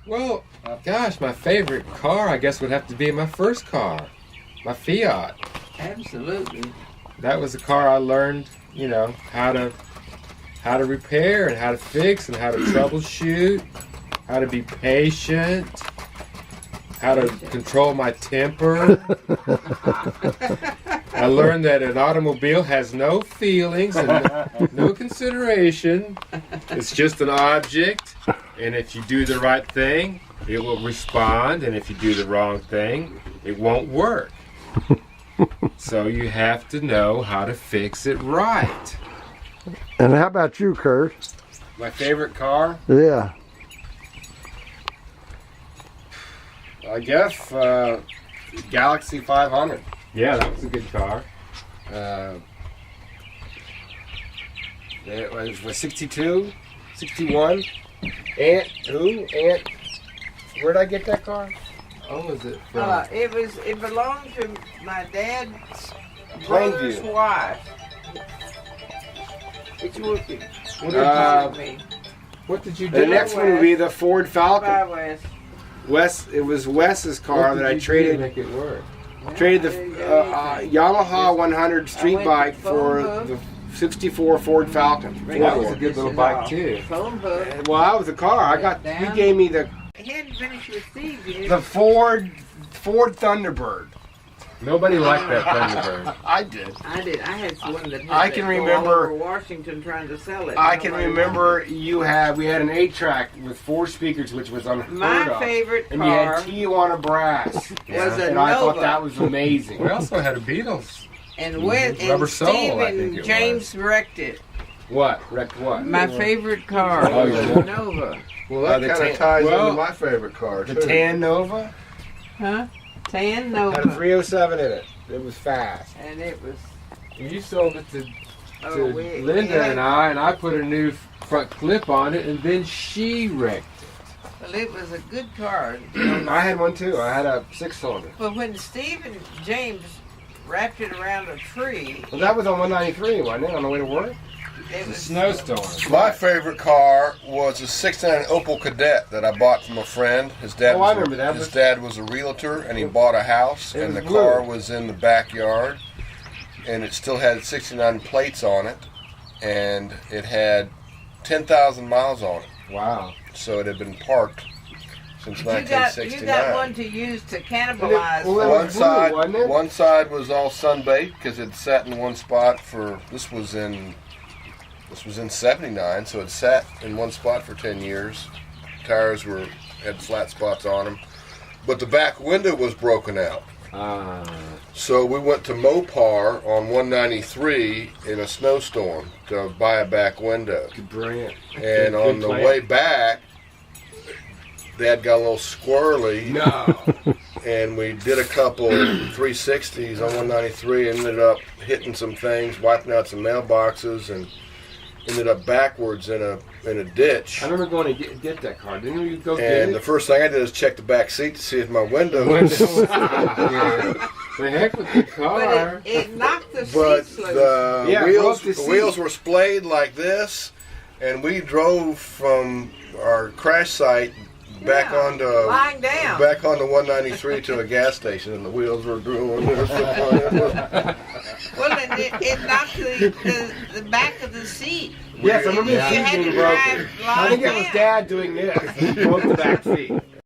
Well, gosh, my favorite car, I guess, would have to be my first car, my Fiat. Absolutely. That was the car I learned, you know, how to repair and how to fix and how to troubleshoot, how to be patient, how to control my temper. I learned that an automobile has no feelings and no consideration. It's just an object, and if you do the right thing, it will respond, and if you do the wrong thing, it won't work. So you have to know how to fix it right. And how about you, Kurt? My favorite car? Yeah. I guess Galaxy 500. Yeah, that was a good car. It was 62, 61. Aunt, where'd I get that car? Oh, was it from? It belonged to my dad's brother's Plainview. wife. It's working. What did you The do? next one would be the Ford Falcon. By West. It was Wes's car What that did I you do to traded. make it work. Traded the Yamaha 100 street went to bike phone for book. the 64 Ford Falcon. That was a good little bike too. Phone book. Well, that was the car. He gave me the He hadn't finished with Steve yet. the Ford Thunderbird. Nobody liked that Thunderbird. I did. I did. I had one that I had can that go remember- all over Washington trying to sell it. I can Nobody remember we had an 8-track with 4 speakers, which was unheard My of. favorite And you had car Tijuana brass. was a And I thought Nova. that was amazing. We also had a Beatles. and Wes Rubber and Soul, Steve I think and it James wrecked it. What? Wrecked what? My favorite car Oh, was yeah. a Nova. Well, the that kind tan- of ties well, into my favorite car, The too. Tan Nova Huh? Tan had a Nova. 307 in it. It was fast. And it was You sold it to we Linda had- and I put a new front clip on it, and then she wrecked it. Well, it was a good car. I had one too. I had a 6-cylinder. But when Steve and James wrapped it around a tree, Well, that was on 193, wasn't it? On the way to work? it A was snowstorm. My favorite car was a '69 Opel Kadett that I bought from a friend. His dad, Oh, I remember that. his dad was a realtor, and he bought a house, It and the was car blue. was in the backyard, and it still had 69 plates on it, and it had 10,000 miles on it. Wow. So it had been parked since you got 1969. one to use to cannibalize. Well, it One was blue, side, wasn't it? one side was all sunbaked because it sat in one spot for. This was in '79, so it sat in one spot for 10 years. Tires had flat spots on them, but the back window was broken out. So we went to Mopar on 193 in a snowstorm to buy a back window. Brilliant. And on the way back, Dad got a little squirrely. No. And we did a couple 360s on 193, ended up hitting some things, wiping out some mailboxes, and ended up backwards in a ditch. I remember going to get that car. Didn't you go get And it? the first thing I did is check the back seat to see if my window was. The heck with the car. But it knocked the But seats loose. the Yeah, wheels, broke the the wheels seat. were splayed like this, and we drove from our crash site back Yeah, onto lying down. back onto 193 to a gas station, and the wheels were doing this. Well, it knocked the back of the seat. Yes, I remember You the seat had to being drive broken. I lying think it was down. Dad doing this. He broke the back seat.